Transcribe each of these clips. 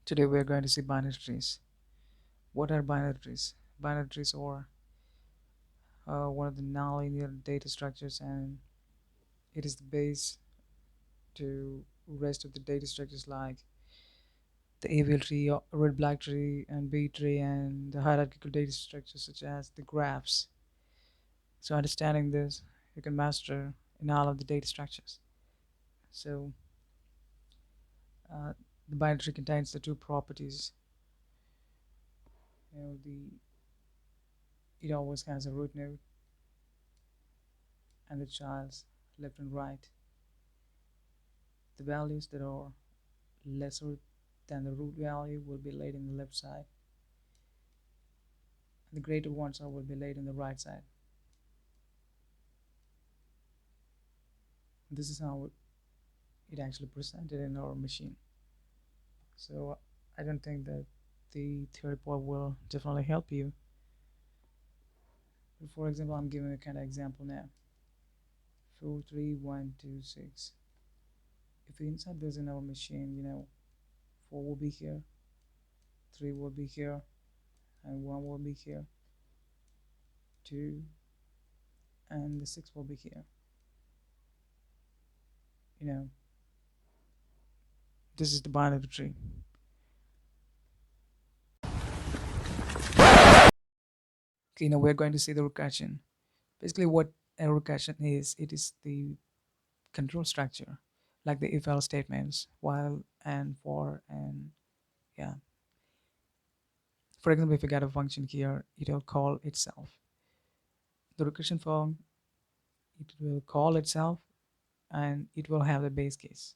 Today we are going to see binary trees. What are binary trees? Binary trees are one of the nonlinear data structures, and it is the base to rest of the data structures like the AVL tree, red black tree, and B tree, and the hierarchical data structures such as the graphs. So understanding this, you can master in all of the data structures. So uh, the binary tree contains the two properties. It always has a root node and the child's left and right. The values that are lesser than the root value will be laid in the left side. The greater ones will be laid in the right side. This is how it actually presented in our machine. So I don't think that the theory part will definitely help you. But for example, I'm giving a kind of example now. 4, 3, 1, 2, 6. If we insert this in our machine, 4 will be here, 3 will be here, and 1 will be here, 2, and the 6 will be here. This is the binary tree. Okay, now we're going to see the recursion. Basically, what a recursion is, it is the control structure, like the if else statements, while and for, and yeah. For example, if you got a function here, it will call itself. The recursion form, it will call itself, and it will have the base case.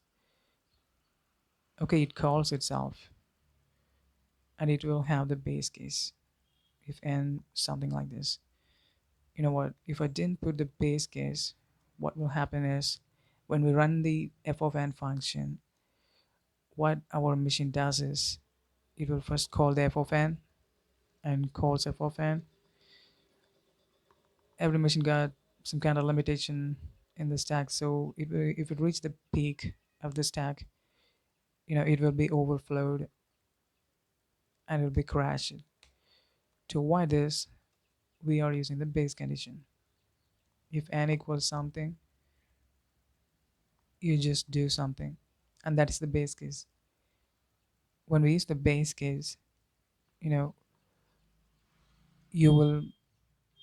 Okay, it calls itself, and it will have the base case if n something like this. You know what, if I didn't put the base case, what will happen is when we run the f of n function, what our machine does is it will first call the f of n and calls f of n. Every machine got some kind of limitation in the stack, so if it reaches the peak of the stack, it will be overflowed and it will be crashed. To avoid this, we are using the base condition. If n equals something, you just do something, and that is the base case. When we use the base case, you know you will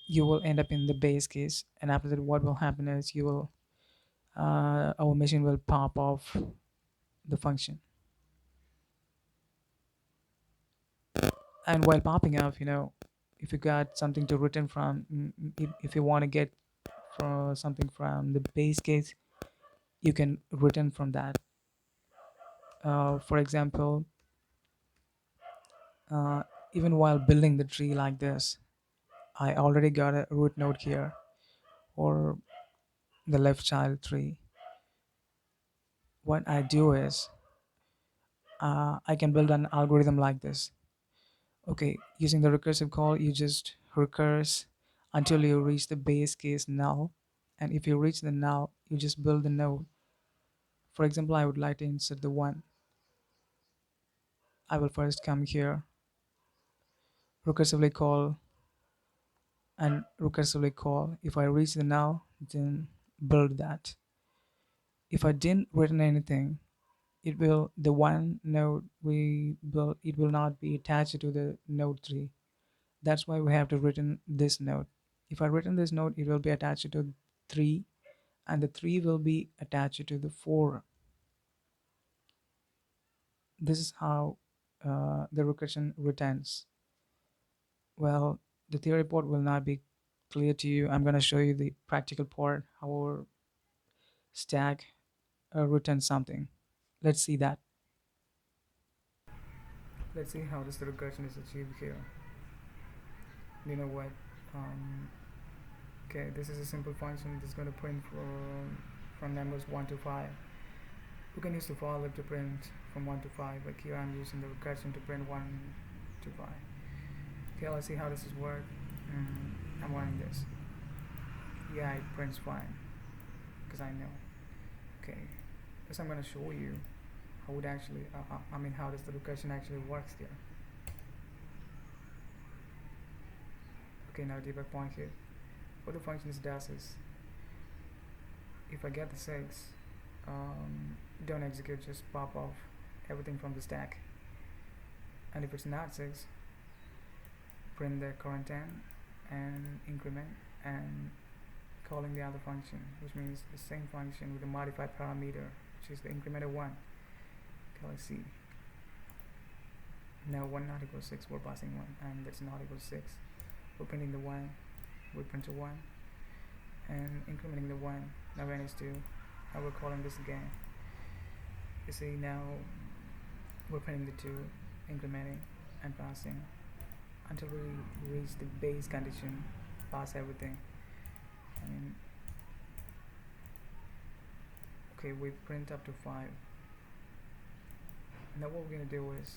you will end up in the base case, and after that what will happen is our machine will pop off the function. And while popping off, if you got something to return from, if you want to get from something from the base case, you can return from that. For example, even while building the tree like this, I already got a root node here, or the left child tree. What I do is I can build an algorithm like this. Okay, using the recursive call, you just recurse until you reach the base case null, and if you reach the null, you just build the node. For example, I would like to insert the 1. I will first come here, recursively call, and recursively call. If I reach the null, then build that. If I didn't return anything, the 1 node we built, it will not be attached to the node 3. That's why we have to return this node. If I return this node, it will be attached to 3, and the 3 will be attached to the 4. This is how the recursion returns. Well, the theory part will not be clear to you. I'm going to show you the practical part, how our stack returns something. Let's see that. Let's see how this recursion is achieved here. You know what? Okay, this is a simple function that's going to print from numbers 1 to 5. You can use the for loop to print from 1 to 5, but here I'm using the recursion to print 1 to 5. Okay, let's see how this is work. I'm running this. Yeah, it prints fine because I know. Okay, so I'm going to show you how would actually how does the recursion actually works here. Okay, now debug point here. What the function does is, if I get the 6, don't execute, just pop off everything from the stack. And if it's not 6, print the current 10 and increment and calling the other function, which means the same function with a modified parameter, which is the incrementer 1. Okay, let's see. Now 1 not equals 6, we're passing 1, and that's not equal to 6. We're printing the 1, we print a 1, and incrementing the 1, now n is 2, and we're calling this again. You see, now we're printing the 2, incrementing and passing until we reach the base condition, pass everything. Okay, we print up to 5. Now what we're going to do is,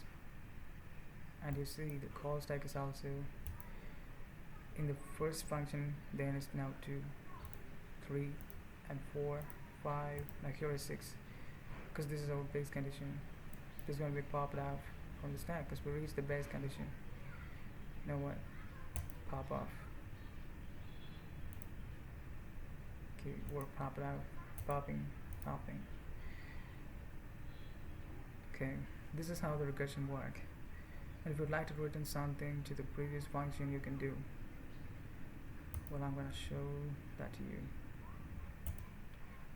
and you see the call stack is also in the first function, then it's now 2, 3 and 4, 5, now here is 6, because this is our base condition. This is going to be popped out from the stack because we reached the base condition. Now what? Pop off. Okay, we're popped out, popping. Okay, this is how the recursion works. And if you'd like to return something to the previous function, you can do. Well, I'm going to show that to you.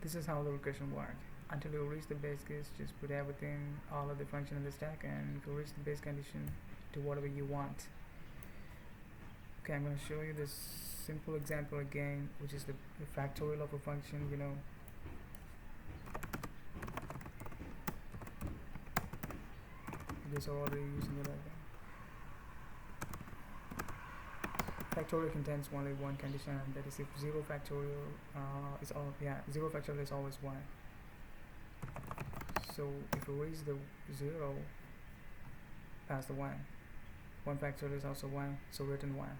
This is how the recursion works. Until you reach the base case, just put everything, all of the function in the stack, and if you reach the base condition, do whatever you want. Okay, I'm going to show you this simple example again, which is the factorial of a function, you know. This already using it like that. Factorial contains only one condition, and that is if 0 factorial is all, 0 factorial is always 1. So if we reach the 0, pass the 1. 1 factorial is also 1, so return 1.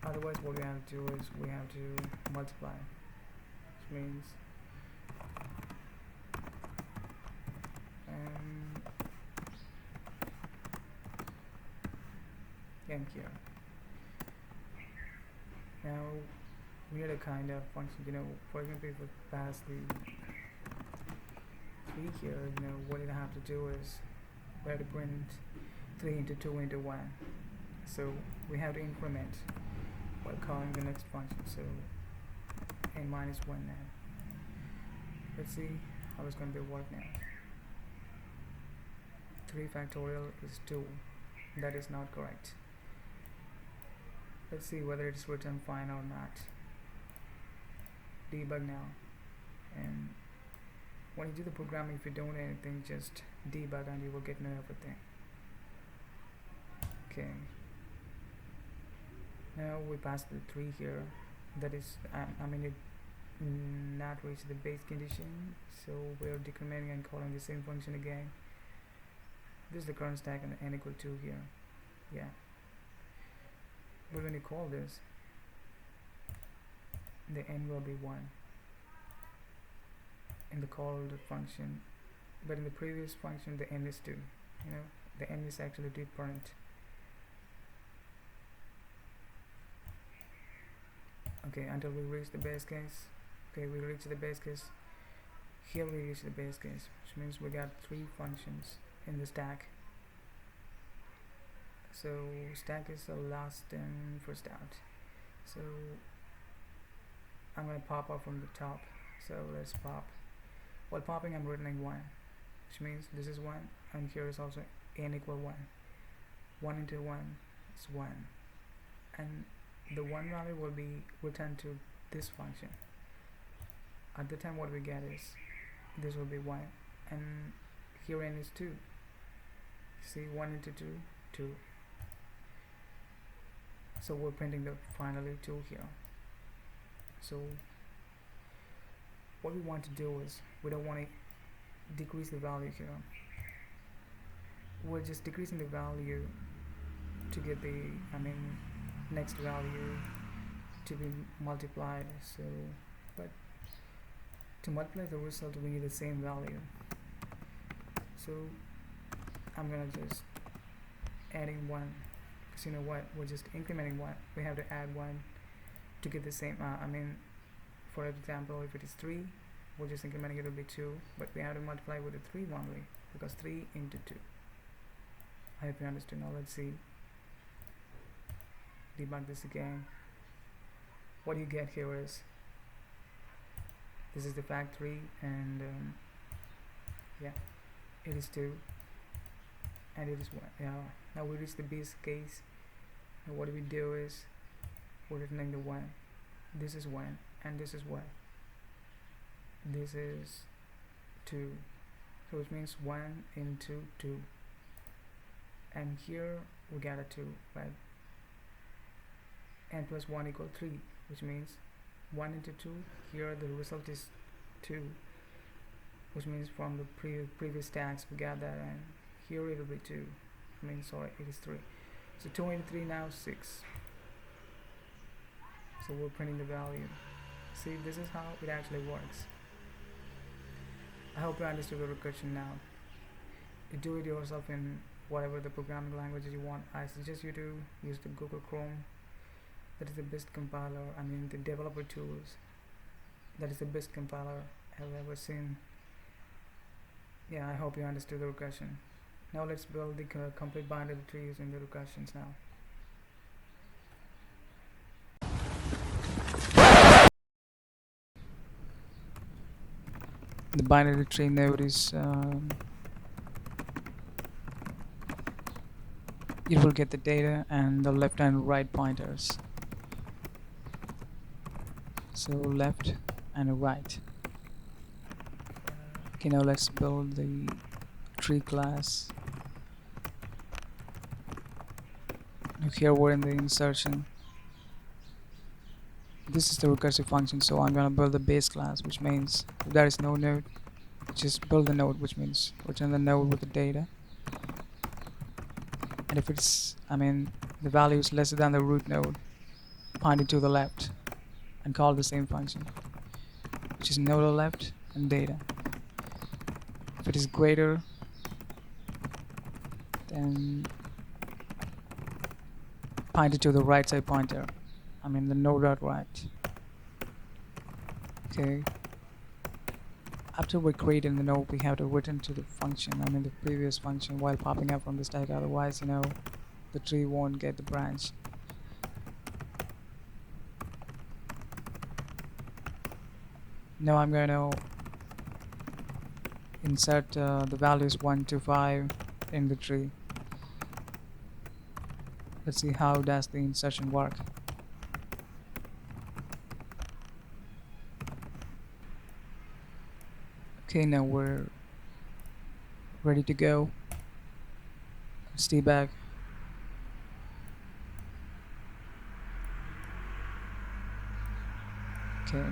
Otherwise, what we have to do is we have to multiply, which means m here. Now we need a kind of function, you know, for example, if we pass the 3 here, you know, what I have to do is we have to print 3 into 2 into 1. So we have to increment while calling the next function. So n minus 1 now. Let's see how it's going to be work now. 3 factorial is 2. That is not correct. Let's see whether it's written fine or not. Debug now. And when you do the programming, if you don't do anything, just debug and you will get know everything. Okay. Now we pass the 3 here. That is, it not reach the base condition, so we're decrementing and calling the same function again. This is the current stack and n equal 2 here. Yeah. But when you call this, the n will be 1 in the called function, but in the previous function the n is 2. You know, the n is actually different. Okay, until we reach the base case. Okay, we reach the base case. Here we reach the base case, which means we got 3 functions in the stack. So stack is the last and first out. So I'm going to pop up from the top. So let's pop. While popping, I'm returning 1, which means this is 1, and here is also n equal 1. 1 into 1 is 1, and the 1 value will be returned to this function. At the time, what we get is this will be 1, and here n is 2. See, 1 into 2, 2. So we're printing the finally 2 here. So what we want to do is we don't want to decrease the value here. We're just decreasing the value to get the next value to be multiplied. So but to multiply the result we need the same value. So I'm gonna just adding 1, because you know what, we're just incrementing 1. We have to add 1 to get the same, for example, if it is 3, we're just incrementing it will be 2, but we have to multiply with the 3 only, because 3 into 2. I hope you understood. Now let's see, debug this again. What you get here is, this is the factory, and yeah, it is 2 and it is 1. Now we reach the base case, and what we do is we're returning the 1. This is 1 and this is what? This is 2, so it means 1 into 2, and here we got a 2, right? N plus 1 equal 3, which means 1 into 2, here the result is 2, which means from the previous tags we got that, and here it will be 2, it is 3. So 2 into 3 now 6. So we're printing the value. See, this is how it actually works. I hope you understood the recursion now. You do it yourself in whatever the programming languages you want. I suggest you to use the Google Chrome. That is the best compiler. The developer tools. That is the best compiler I've ever seen. Yeah, I hope you understood the recursion. Now let's build the complete binary tree using the recursions now. The binary tree node is it will get the data and the left and right pointers. So left and right. Okay, now let's build the tree class. Here we're in the insertion. This is the recursive function, so I'm gonna build the base class, which means if there is no node, just build the node, which means return the node with the data. And if it's, the value is lesser than the root node, point it to the left and call the same function, which is nodal left and data. If it is greater, then point it to the right side pointer, the node.right. Okay. After we created the node, we have to return to the function, the previous function, while popping up from the stack. Otherwise, the tree won't get the branch. Now I'm going to insert the values 1 to 5 in the tree. Let's see how does the insertion work. Okay, now we're ready to go. Let's debug. Okay.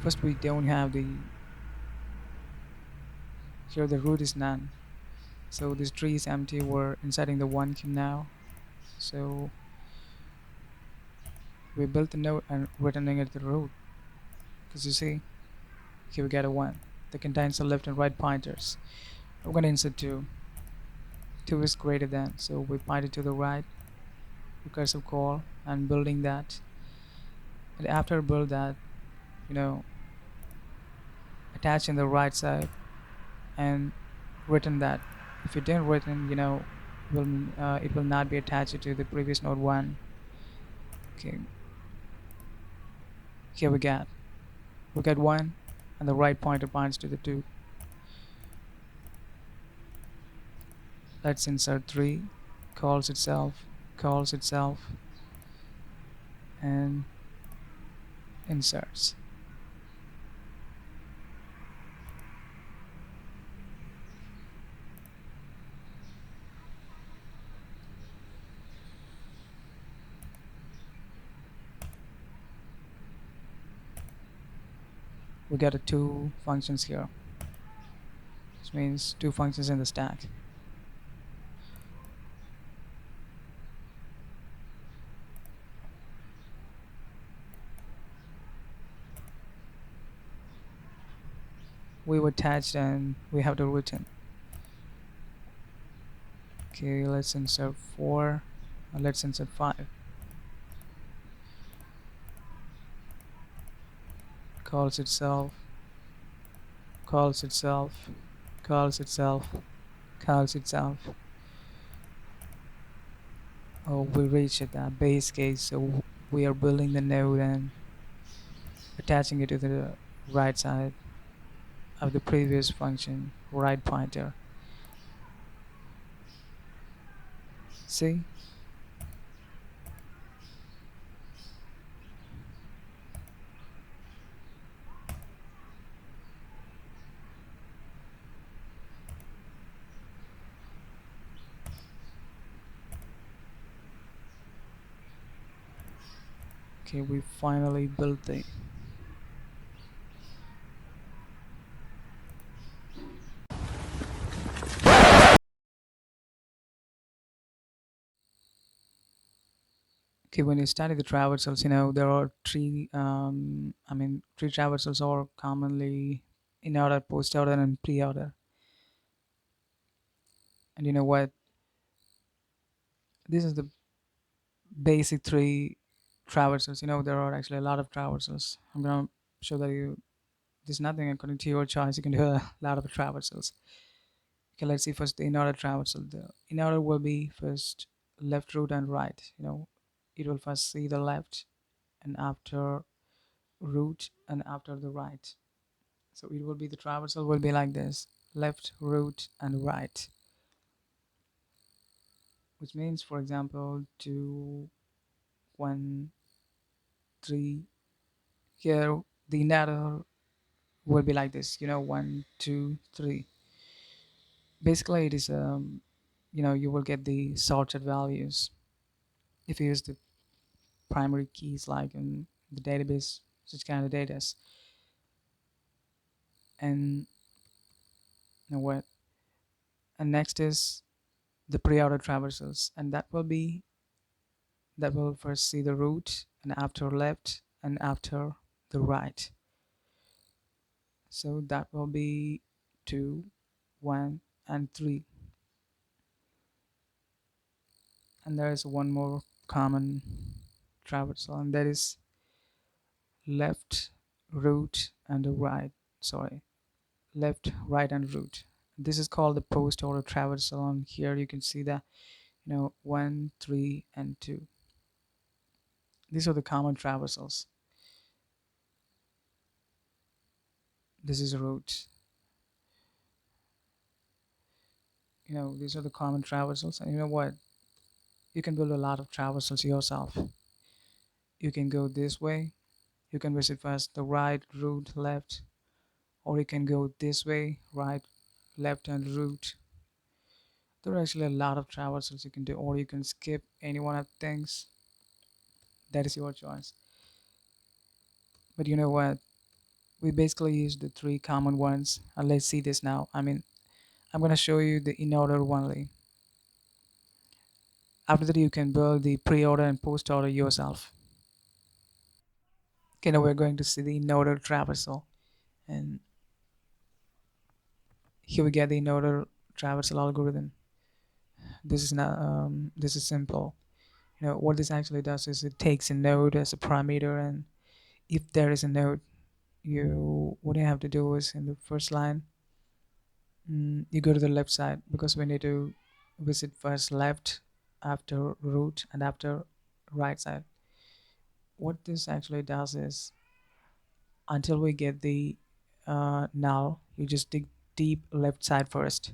First, we don't have the, here the root is none, so this tree is empty. We're inserting the 1 key now, so we built the node and returning it to the root, because you see here we get a 1 that contains the left and right pointers. We're going to insert 2. 2 is greater than, so we point it to the right, recursive call, and building that. And after build that, attach in the right side and return that. If you didn't return, it will not be attached to the previous node 1. Okay, here we got 1 and the right pointer points to the 2. Let's insert 3, calls itself, and inserts. We got 2 functions here, which means 2 functions in the stack. we've attached and we have to return. Okay, let's insert 4, let's insert 5. Calls itself, calls itself, calls itself, calls itself. Oh, we reached that base case, so we are building the node and attaching it to the right side of the previous function, right pointer. See? Okay, we finally built the. Okay, when you study the traversals, there are three traversals are commonly in order, post order, and pre order. And you know what? This is the basic three traversals. There are actually a lot of traversals. I'm gonna show that there's nothing according to your choice. You can do a lot of traversals. Okay, let's see first the Inorder Traversal. The Inorder will be first left root and right. It will first see the left and after root and after the right. So it will be the traversal will be like this: left, root, and right. Which means, for example, 2, 1, 3. Here the Inorder will be like this. 1, 2, 3. Basically, it is you will get the sorted values if you use the primary keys like in the database, such kind of data. And what? And next is the pre-order traversals, and that will first see the root and after left and after the right. So that will be 2, 1, and 3. And there is one more common traversal, and that is left, root, and the right. Sorry, left, right, and root. This is called the post order traversal. And here you can see that 1, 3, and 2. These are the common traversals. This is root. These are the common traversals. And you know what? You can build a lot of traversals yourself. You can go this way. You can visit first the right, root, left, or you can go this way, right, left, and root. There are actually a lot of traversals you can do, or you can skip any one of the things. That is your choice. But you know what? We basically use the three common ones. And let's see this now. I'm going to show you the in order only. After that, you can build the pre-order and post-order yourself. Okay, now we're going to see the Nodal Traversal. And here we get the Nodal Traversal algorithm. This is simple. What this actually does is it takes a node as a parameter, and if there is a node, what you have to do is in the first line, you go to the left side because we need to visit first left, after root, and after right side. What this actually does is until we get the null, you just dig deep left side first,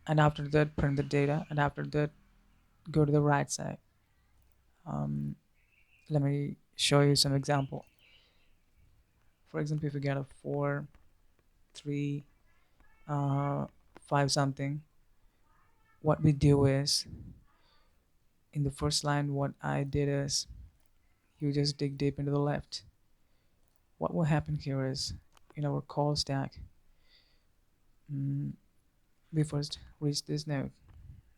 and after that print the data, and after that go to the right side. Let me show you some example. For example, if you get a 4, 3, 5 something, what we do is in the first line, what I did is you just dig deep into the left. What will happen here is in our call stack, we first reach this node.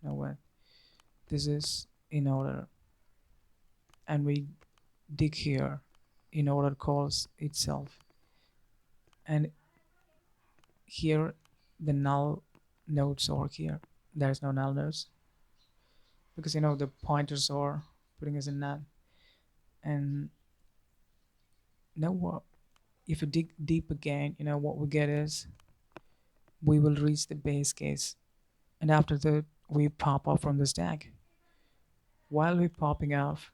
Now what? This is in order, and we dig here in order calls itself, and here the null nodes are here. There's no null nodes because the pointers are putting us in null. And now what, if you dig deep again, what we get is we will reach the base case, and after that we pop off from the stack. While we're popping off,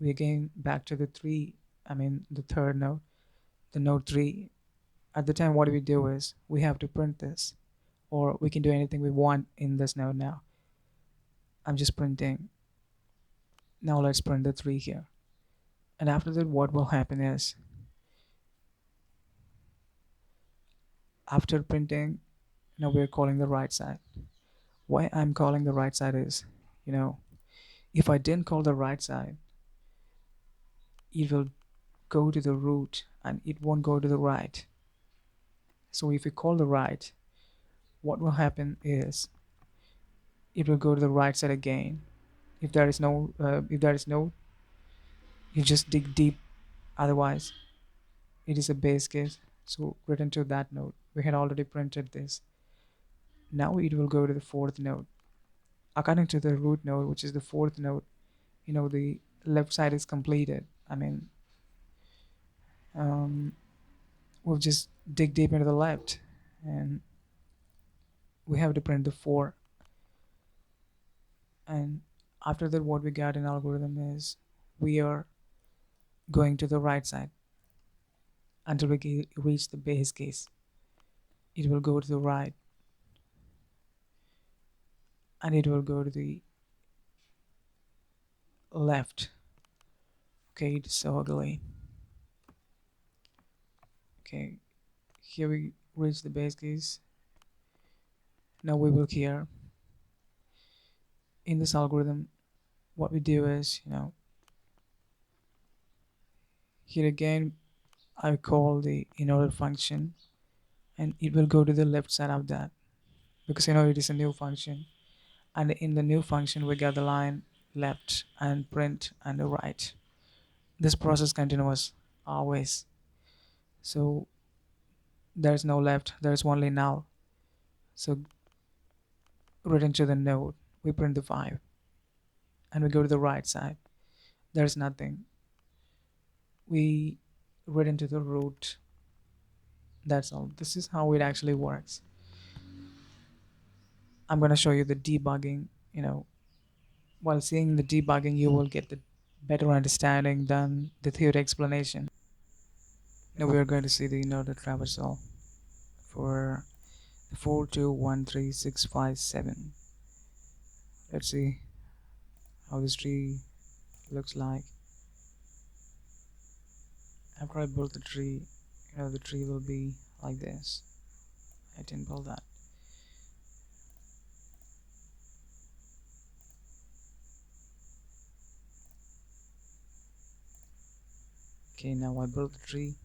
we again back to the three, the third node, the node 3. At the time, what we do is we have to print this, or we can do anything we want in this node. Now I'm just printing. Now let's print the 3 here, and after that what will happen is, after printing, now we're calling the right side. Why I'm calling the right side is, if I didn't call the right side, it will go to the root and it won't go to the right. So if you call the right, what will happen is it will go to the right side again. If there is no you just dig deep. Otherwise it is a base case, so written to that node. We had already printed this. Now it will go to the fourth node according to the root node, which is the fourth node. The left side is completed. Um, we'll just dig deep into the left, and we have to print the 4. And after that what we got in algorithm is we are going to the right side until we reach the base case. It will go to the right and it will go to the left. Okay, it's so ugly. Okay, here we reach the base case. Now we will here in this algorithm, what we do is, here again I call the Inorder function, and it will go to the left side of that because it is a new function. And in the new function we get the line left and print and the right. This process continues always. So there's no left, there's only null. So written to the node, we print the 5 and we go to the right side. There's nothing. We written to the root. That's all. This is how it actually works. I'm going to show you the debugging. While seeing the debugging, you will get the better understanding than the theory explanation. Now we are going to see the Nodal Traversal for 4213657. Let's see how this tree looks like. After I build the tree, the tree will be like this. I didn't build that. Okay, now I built the tree.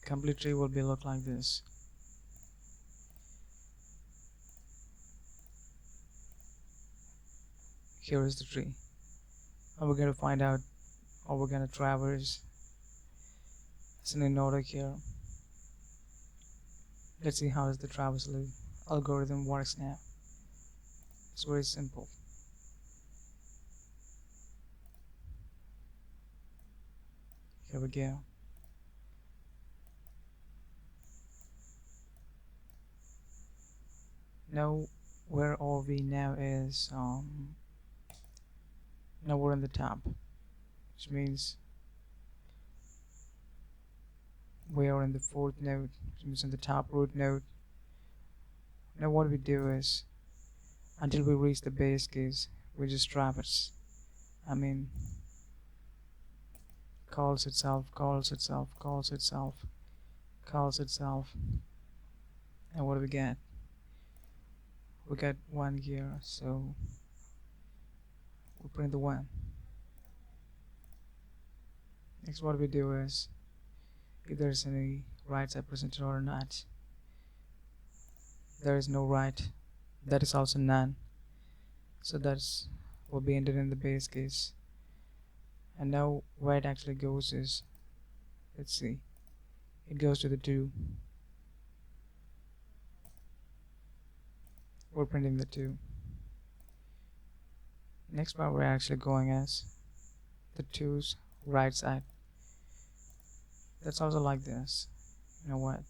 Complete tree will be look like this. Here is the tree. Now we're going to find out, or we're going to traverse. It's an Inorder here. Let's see how the Traversal algorithm works now. It's very simple. Here we go. Now where are we now is now we're in the top, which means we are in the 4th node, which means in the top root node. Now what we do is, until we reach the base case, we just traverse. Calls itself, calls itself, calls itself, calls itself. And what do we get? We got 1 here, so we print the 1. Next what we do is, if there's any right side presented or not. There is no right, that is also none, so that's will be entered in the base case. And now where it actually goes is, let's see, it goes to the 2. We're printing the 2. Next part we're actually going as the 2's right side. That's also like this. You know what?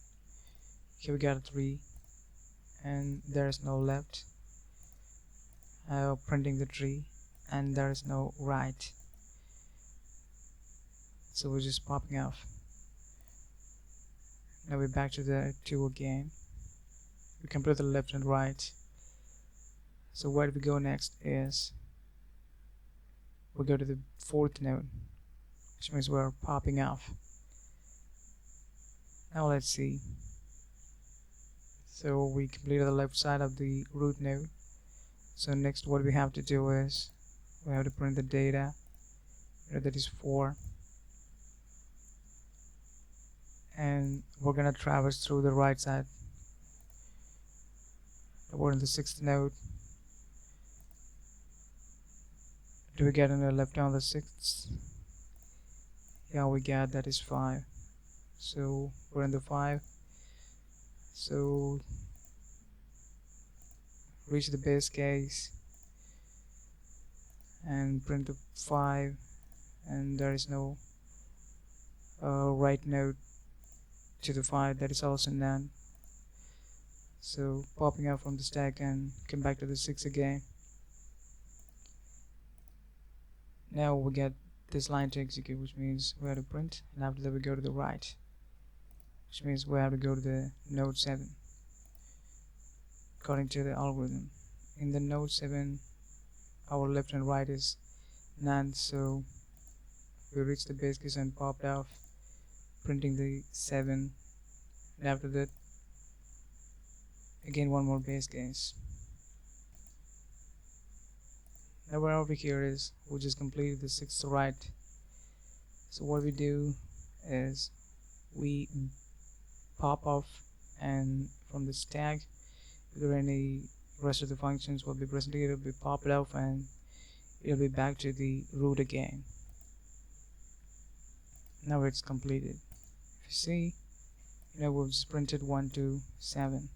Here we got a 3 and there is no left. Printing the 3 and there is no right. So we're just popping off. Now we're back to the 2 again. We can put the left and right. So where do we go next is we go to the 4th node, which means we're popping off. Now let's see. So we completed the left side of the root node. So next what we have to do is we have to print the data. That is 4. And we're gonna traverse through the right side. We're in the 6th node. Do we get in the left on the 6th? Yeah, we got that is 5. So we're in the 5. So reach the base case and print the 5, and there is no right node to the 5. That is also none. So popping out from the stack and come back to the 6 again. Now we get this line to execute, which means we have to print, and after that we go to the right, which means we have to go to the node 7 according to the algorithm. In the node 7 our left and right is none, so we reach the base case and popped off, printing the 7, and after that again one more base case. Now we're over here is we just completed the 6th right. So what we do is we pop off, and from the stack if there are any rest of the functions will be presented, it will be popped off and it will be back to the root again. Now it's completed. If you see, we've just printed 1 to 7.